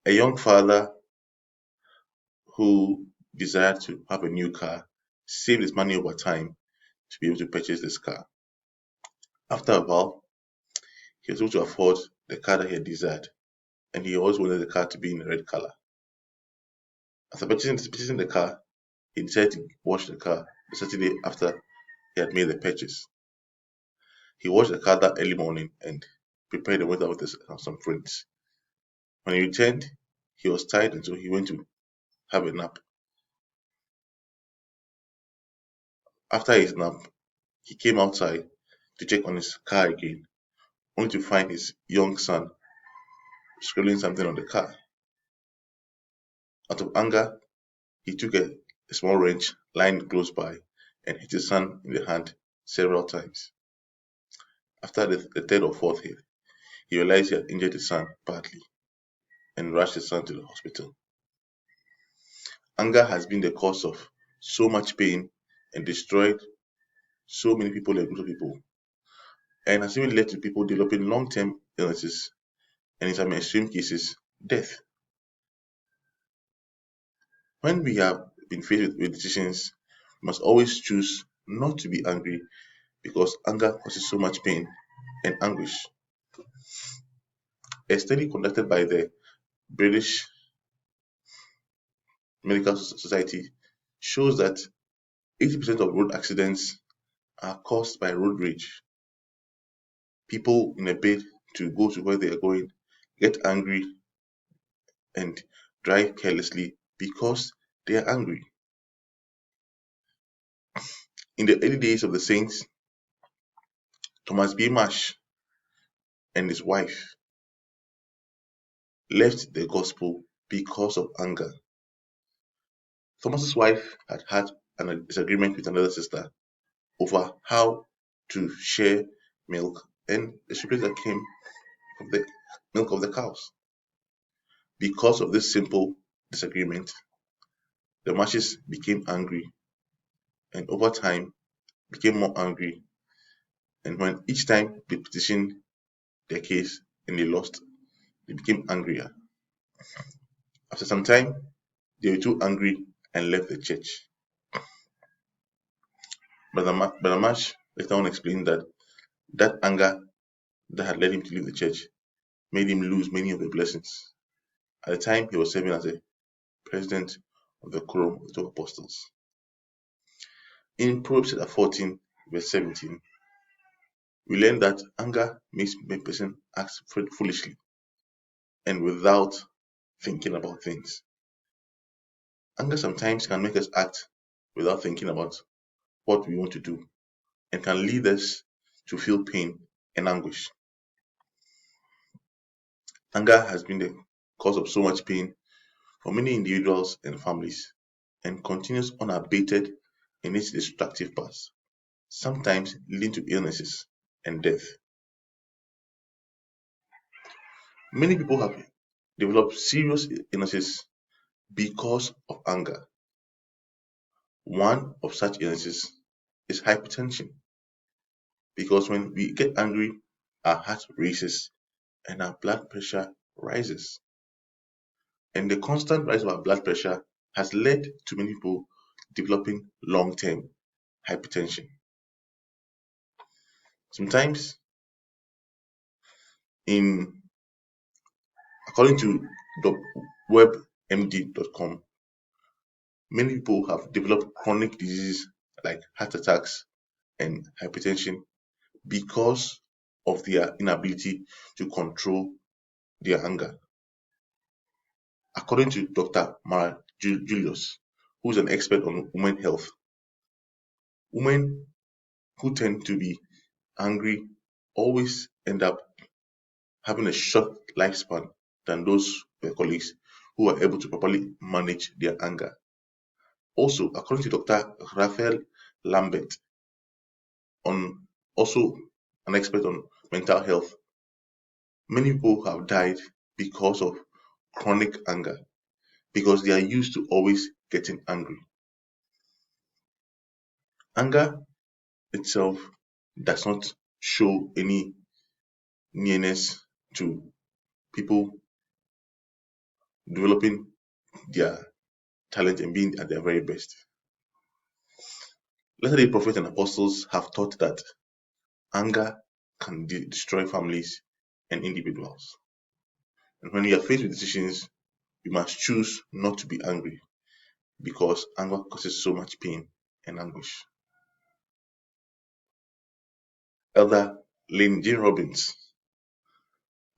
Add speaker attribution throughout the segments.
Speaker 1: A young father who desired to have a new car saved his money over time to be able to purchase this car. After a while, he was able to afford the car that he had desired, and he always wanted the car to be in a red color. After purchasing the car, he decided to wash the car the Saturday after he had made the purchase. He washed the car that early morning and prepared and went out with some friends. When he returned, he was tired, and so he went to have a nap. After his nap, he came outside to check on his car again, only to find his young son scrolling something on the car. Out of anger, he took a small wrench lying close by and hit his son in the hand several times. After the third or fourth hit, he realized he had injured his son badly and rushed his son to the hospital. Anger has been the cause of so much pain and destroyed so many people and groups of people, and has even led to people developing long-term illnesses and in some extreme cases, death. When we have been faced with decisions, we must always choose not to be angry because anger causes so much pain and anguish. A study conducted by the British Medical Society shows that 80% of road accidents are caused by road rage. People in a bid to go to where they are going get angry and drive carelessly because they are angry. In the early days of the saints, Thomas B. Marsh and his wife left the gospel because of anger. Thomas's wife had a disagreement with another sister over how to share milk, and the separation came from the milk of the cows. Because of this simple disagreement, the Marshes became angry, and over time became more angry. And when each time they petitioned their case and they lost, they became angrier. After some time, they were too angry and left the church. Brother Marsh later on explained that anger that had led him to leave the church made him lose many of the blessings. At the time, he was serving as a president of the Quorum of the 12 Apostles. In Proverbs chapter 14, verse 17, we learn that anger makes a person act foolishly and without thinking about things. Anger sometimes can make us act without thinking about what we want to do and can lead us to feel pain and anguish. Anger has been the cause of so much pain for many individuals and families and continues unabated in its destructive path, sometimes leading to illnesses and death. Many people have developed serious illnesses because of anger. One of such illnesses is hypertension, because when we get angry, our heart races and our blood pressure rises. And the constant rise of our blood pressure has led to many people developing long-term hypertension. Sometimes, according to webmd.com, many people have developed chronic diseases like heart attacks and hypertension because of their inability to control their anger. According to Dr. Mara Julius, who is an expert on women health, women who tend to be angry always end up having a short lifespan than those colleagues who are able to properly manage their anger. Also, according to Dr. Raphael Lambert, also an expert on mental health, many people have died because of chronic anger, because they are used to always getting angry. Anger itself does not show any nearness to people developing their talent and being at their very best. Latter-day prophets and apostles have taught that anger can destroy families and individuals. And when we are faced with decisions, we must choose not to be angry because anger causes so much pain and anguish. Elder Lane J. Robbins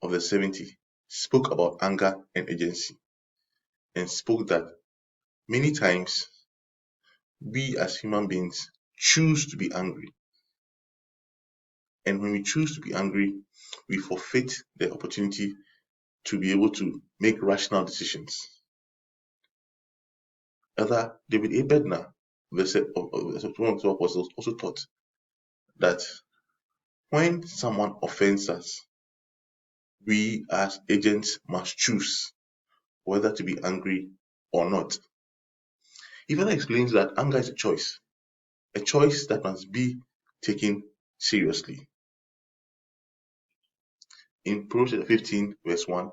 Speaker 1: of the 70s spoke about anger and agency and spoke that many times we as human beings choose to be angry. And when we choose to be angry, we forfeit the opportunity to be able to make rational decisions. Elder David A. Bednar, one of the apostles, also taught that when someone offends us, we as agents must choose whether to be angry or not. He further explains that anger is a choice that must be taken seriously. In Proverbs 15, verse 1,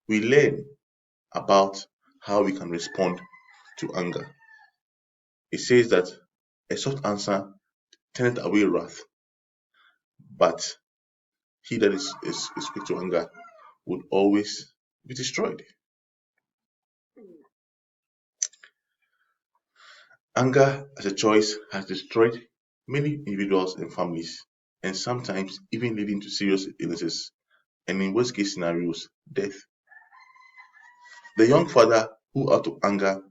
Speaker 1: we learn about how we can respond to anger. It says that a soft answer turneth away wrath, but he that is quick to anger would always be destroyed. Anger as a choice has destroyed many individuals and families, and sometimes even leading to serious illnesses, and in worst case scenarios, death. The young father who out of anger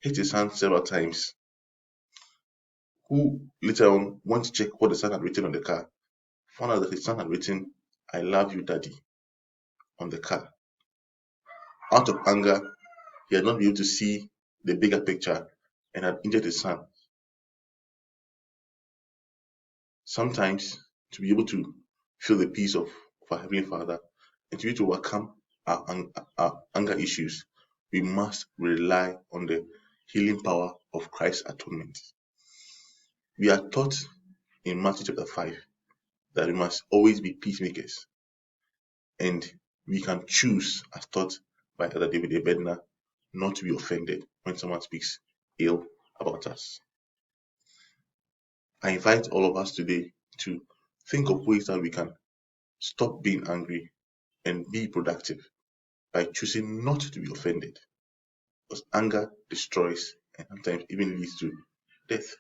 Speaker 1: hit his son several times, who later on went to check what the son had written on the car, found out that his son had written, "I love you, daddy," on the car. Out of anger, he had not been able to see the bigger picture and had injured his son. Sometimes, to be able to feel the peace of our Heavenly Father and to be able to overcome our anger issues, we must rely on the healing power of Christ's atonement. We are taught in Matthew chapter 5 that we must always be peacemakers, and we can choose, as taught by Elder David A. Bednar, not to be offended when someone speaks ill about us. I invite all of us today to think of ways that we can stop being angry and be productive by choosing not to be offended, because anger destroys and sometimes even leads to death.